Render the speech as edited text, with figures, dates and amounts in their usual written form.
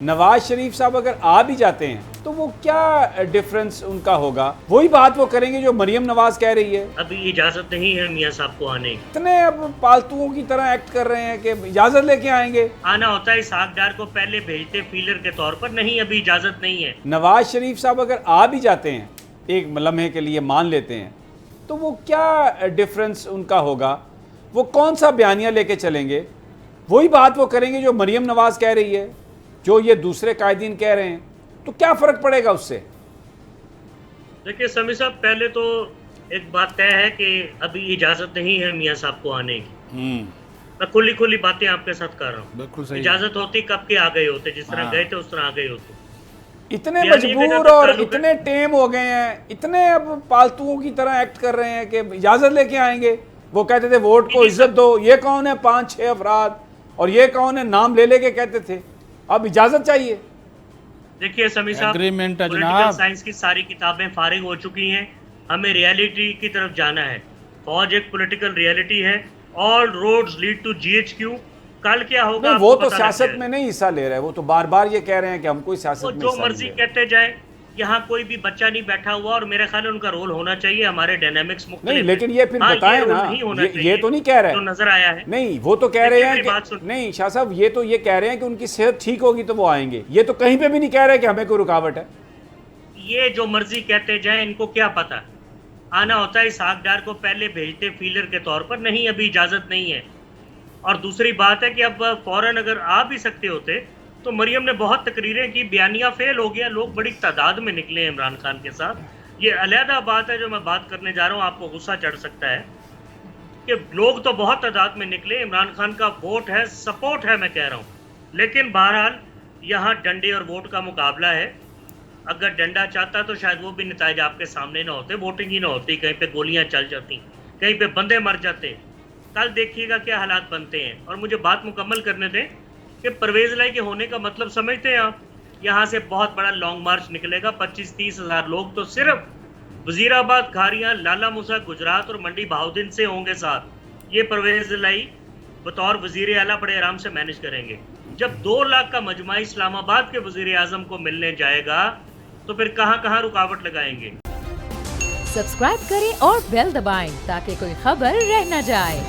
نواز شریف صاحب اگر آ بھی جاتے ہیں تو وہ کیا ڈفرنس ان کا ہوگا؟ وہی بات وہ کریں گے جو مریم نواز کہہ رہی ہے۔ ابھی اجازت نہیں ہے میاں صاحب کو آنے کی۔ اتنے اب پالتوؤں کی طرح ایکٹ کر رہے ہیں کہ اجازت لے کے آئیں گے۔ آنا ہوتا ہے اسحاق ڈار کو پہلے بھیجتے فیلر کے طور پر، نہیں ابھی اجازت نہیں ہے۔ نواز شریف صاحب اگر آ بھی جاتے ہیں، ایک لمحے کے لیے مان لیتے ہیں، تو وہ کیا ڈفرنس ان کا ہوگا؟ وہ کون سا بیانیہ لے کے چلیں گے؟ وہی بات وہ کریں گے جو مریم نواز کہہ رہی ہے، جو یہ دوسرے قائدین کہہ رہے ہیں، تو کیا فرق پڑے گا اس سے؟ دیکھیں سمیع صاحب، پہلے تو ایک بات طے ہے کہ ابھی اجازت نہیں ہے میاں صاحب کو آنے کی۔ میں کھلی باتیں آپ کے ساتھ کر رہا ہوں۔ بالکل صحیح۔ اجازت ہوتی کب کے آ گئے ہوتے، جس طرح گئے تھے اس طرح آ گئے ہوتے۔ اتنے مجبور اور اتنے ٹیم ہو گئے ہیں، اتنے اب پالتوؤں کی طرح ایکٹ کر رہے ہیں کہ اجازت لے کے آئیں گے۔ وہ کہتے تھے ووٹ کو عزت دو، یہ کون ہے 5-6 افراد، اور یہ کون ہے نام لے لے کے کہتے تھے، اب اجازت چاہیے۔ دیکھیے سمیع صاحب، پولیٹیکل سائنس کی ساری کتابیں فارغ ہو چکی ہیں، ہمیں ریالٹی کی طرف جانا ہے۔ فوج ایک پولیٹیکل ریالٹی ہے، آل روڈز لیڈ ٹو GHQ۔ کل کیا ہوگا وہ تو سیاست میں نہیں حصہ لے رہے، وہ تو بار بار یہ کہہ رہے ہیں کہ ہم کوئی سیاست میں جو مرضی کہتے جائیں، یہاں کوئی بھی بچہ نہیں بیٹھا ہوا، اور میرے خیال ان کا رول ہونا چاہیے۔ ہمارے ڈائنامکس مختلف نہیں، لیکن یہ پھر بتائیں نا، یہ تو نہیں کہہ رہے، جو نظر آیا ہے نہیں وہ تو کہہ رہے ہیں کہ نہیں شاہ صاحب، یہ تو یہ کہہ رہے ہیں کہ ان کی صحت ٹھیک ہوگی تو وہ آئیں گے۔ یہ تو کہیں پہ بھی نہیں کہہ رہے کہ ہمیں کوئی رکاوٹ ہے۔ یہ جو مرضی کہتے جائیں، ان کو کیا پتا؟ آنا ہوتا ہے اسحاق ڈار کو پہلے بھیجتے فیلر کے طور پر، نہیں ابھی اجازت نہیں ہے۔ اور دوسری بات ہے کہ اب فوراً اگر آ بھی سکتے ہوتے تو مریم نے بہت تقریریں کی، بیانیہ فیل ہو گیا، لوگ بڑی تعداد میں نکلے ہیں عمران خان کے ساتھ۔ یہ علیحدہ بات ہے جو میں بات کرنے جا رہا ہوں، آپ کو غصہ چڑھ سکتا ہے کہ لوگ تو بہت تعداد میں نکلے، عمران خان کا ووٹ ہے، سپورٹ ہے، میں کہہ رہا ہوں۔ لیکن بہرحال یہاں ڈنڈے اور ووٹ کا مقابلہ ہے۔ اگر ڈنڈا چاہتا تو شاید وہ بھی نتائج آپ کے سامنے نہ ہوتے، ووٹنگ ہی نہ ہوتی، کہیں پہ گولیاں چل جاتی، کہیں پہ بندے مر جاتے۔ کل دیکھیے گا کیا حالات بنتے ہیں۔ اور مجھے بات مکمل کرنے دیں کہ پرویز الہی کے ہونے کا مطلب سمجھتے ہیں آپ؟ یہاں سے بہت بڑا لانگ مارچ نکلے گا، 25-30 ہزار لوگ تو صرف وزیر آباد، کھاریاں، لالا موسا، گجرات اور منڈی بہاؤدین سے ہوں گے ساتھ۔ یہ پرویز الہی بطور وزیر اعلیٰ بڑے آرام سے مینج کریں گے۔ جب 2 لاکھ کا مجمع اسلام آباد کے وزیر اعظم کو ملنے جائے گا تو پھر کہاں کہاں رکاوٹ لگائیں گے۔ سبسکرائب کریں اور بیل دبائیں تاکہ کوئی خبر رہ نہ جائے۔